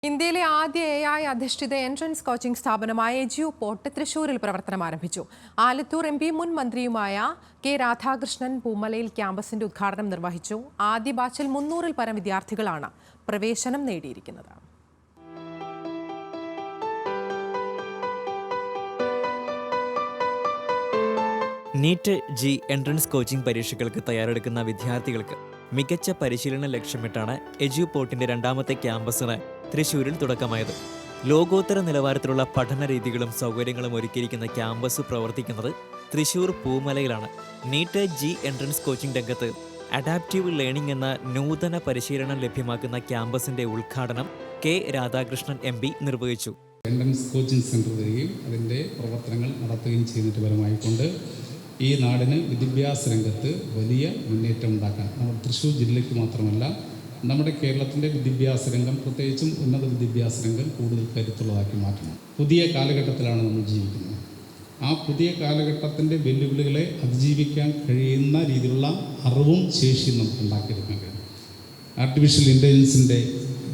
ഇന്ത്യയിലെ ആദ്യ AI അധിഷ്ഠിത എൻട്രൻസ് കോച്ചിംഗ് സ്ഥാപനമായ എജ്യുപോർട്ട് തൃശൂരിൽ പ്രവർത്തനം ആരംഭിച്ചു. ആലത്തൂർ MP മുൻ മന്ത്രിയുമായ കെ രാധാകൃഷ്ണൻ പൂമലയിൽ ക്യാമ്പസിന്റെ ഉദ്ഘാടനം നിർവഹിച്ചു. ആദ്യ ബാച്ചിൽ 300-ൽ പരം വിദ്യാർത്ഥികളാണ് പ്രവേശനം നേടിയിരിക്കുന്നത്. നീറ്റ് ജി എൻട്രൻസ് കോച്ചിംഗ് പരീക്ഷകൾക്ക് തയ്യാറെടുക്കുന്ന വിദ്യാർത്ഥികൾക്ക് മികച്ച പരിശീലനം ലക്ഷ്യമിട്ടാണ് എജ്യുപോർട്ടിന്റെ രണ്ടാമത്തെ ക്യാമ്പസിന് തൃശൂരിൽ തുടക്കമായത്. ലോകോത്തര നിലവാരത്തിലുള്ള പഠന രീതികളും സൗകര്യങ്ങളും ഒരുക്കിയിരിക്കുന്ന ക്യാമ്പസ് പ്രവർത്തിക്കുന്നത് തൃശൂർ പൂമലയിലാണ്. നീറ്റ് ജി എൻട്രൻസ് കോച്ചിംഗ് രംഗത്ത് അഡാപ്റ്റീവ് ലേണിംഗ് എന്ന നൂതന പരിശീലനം ലഭ്യമാക്കുന്ന ക്യാമ്പസിന്റെ ഉദ്ഘാടനം കെ രാധാകൃഷ്ണൻ MP നിർവഹിച്ചു. എൻട്രൻസ് കോച്ചിംഗ് സെൻറ്റർ വരികയും അതിൻ്റെ പ്രവർത്തനങ്ങൾ നടത്തുകയും ചെയ്യുന്നതിന് പരമായിക്കൊണ്ട് ഈ നാടിന് വിദ്യാഭ്യാസ രംഗത്ത് വലിയ മുന്നേറ്റം ഉണ്ടാക്കാൻ നമ്മുടെ തൃശ്ശൂർ ജില്ലയ്ക്ക് മാത്രമല്ല നമ്മുടെ കേരളത്തിൻ്റെ വിദ്യാഭ്യാസ രംഗം, പ്രത്യേകിച്ചും ഉന്നത വിദ്യാഭ്യാസ രംഗം കൂടുതൽ കരുത്തുള്ളതാക്കി മാറ്റണം. പുതിയ കാലഘട്ടത്തിലാണ് നമ്മൾ ജീവിക്കുന്നത്. ആ പുതിയ കാലഘട്ടത്തിൻ്റെ വെല്ലുവിളികളെ അതിജീവിക്കാൻ കഴിയുന്ന രീതിയിലുള്ള അറിവും ശേഷിയും നമുക്ക് ഉണ്ടാക്കിയെടുക്കാൻ കഴിയും. ആർട്ടിഫിഷ്യൽ ഇൻ്റലിജൻസിൻ്റെ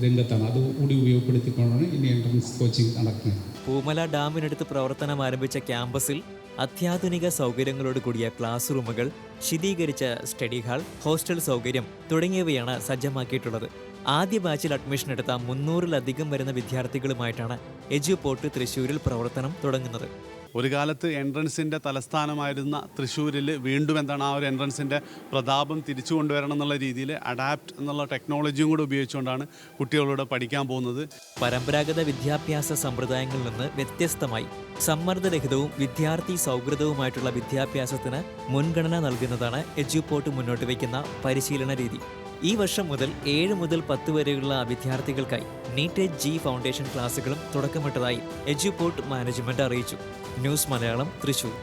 രംഗത്താണ് അതുകൂടി ഉപയോഗപ്പെടുത്തിക്കൊണ്ടാണ് ഇനി എൻട്രൻസ് കോച്ചിങ് നടക്കുന്നത്. പൂമല ഡാമിനടുത്ത് പ്രവർത്തനം ആരംഭിച്ച ക്യാമ്പസിൽ അത്യാധുനിക സൗകര്യങ്ങളോട് കൂടിയ ക്ലാസ് റൂമുകൾ, ശീതീകരിച്ച സ്റ്റഡി ഹാൾ, ഹോസ്റ്റൽ സൗകര്യം തുടങ്ങിയവയാണ് സജ്ജമാക്കിയിട്ടുള്ളത്. ആദ്യ ബാച്ചിൽ അഡ്മിഷൻ എടുത്ത 300-ലധികം വരുന്ന വിദ്യാർത്ഥികളുമായിട്ടാണ് എജ്യുപോർട്ട് തൃശ്ശൂരിൽ പ്രവർത്തനം തുടങ്ങുന്നത്. ഒരു കാലത്ത് എൻട്രൻസിൻ്റെ തലസ്ഥാനമായിരുന്ന തൃശ്ശൂരിൽ വീണ്ടും ആ ഒരു എൻട്രൻസിൻ്റെ പ്രതാപം തിരിച്ചു കൊണ്ടുവരണം എന്നുള്ള രീതിയിൽ അഡാപ്റ്റ് എന്നുള്ള ടെക്നോളജിയും കൂടെ ഉപയോഗിച്ചുകൊണ്ടാണ് കുട്ടികളോട് പഠിക്കാൻ പോകുന്നത്. പരമ്പരാഗത വിദ്യാഭ്യാസ സമ്പ്രദായങ്ങളിൽ നിന്ന് വ്യത്യസ്തമായി സമ്മർദ്ദരഹിതവും വിദ്യാർത്ഥി സൗഹൃദവുമായിട്ടുള്ള വിദ്യാഭ്യാസത്തിന് മുൻഗണന നൽകുന്നതാണ് എജ്യുപോർട്ട് മുന്നോട്ട് വയ്ക്കുന്ന പരിശീലന രീതി. ഈ വർഷം മുതൽ 7 മുതൽ 10 വരെയുള്ള വിദ്യാർത്ഥികൾക്കായി നീറ്റ് ജി ഫൗണ്ടേഷൻ ക്ലാസുകളും തുടക്കമിട്ടതായി എജ്യുപോർട്ട് മാനേജ്മെന്റ് അറിയിച്ചു. ന്യൂസ് മലയാളം, തൃശൂർ.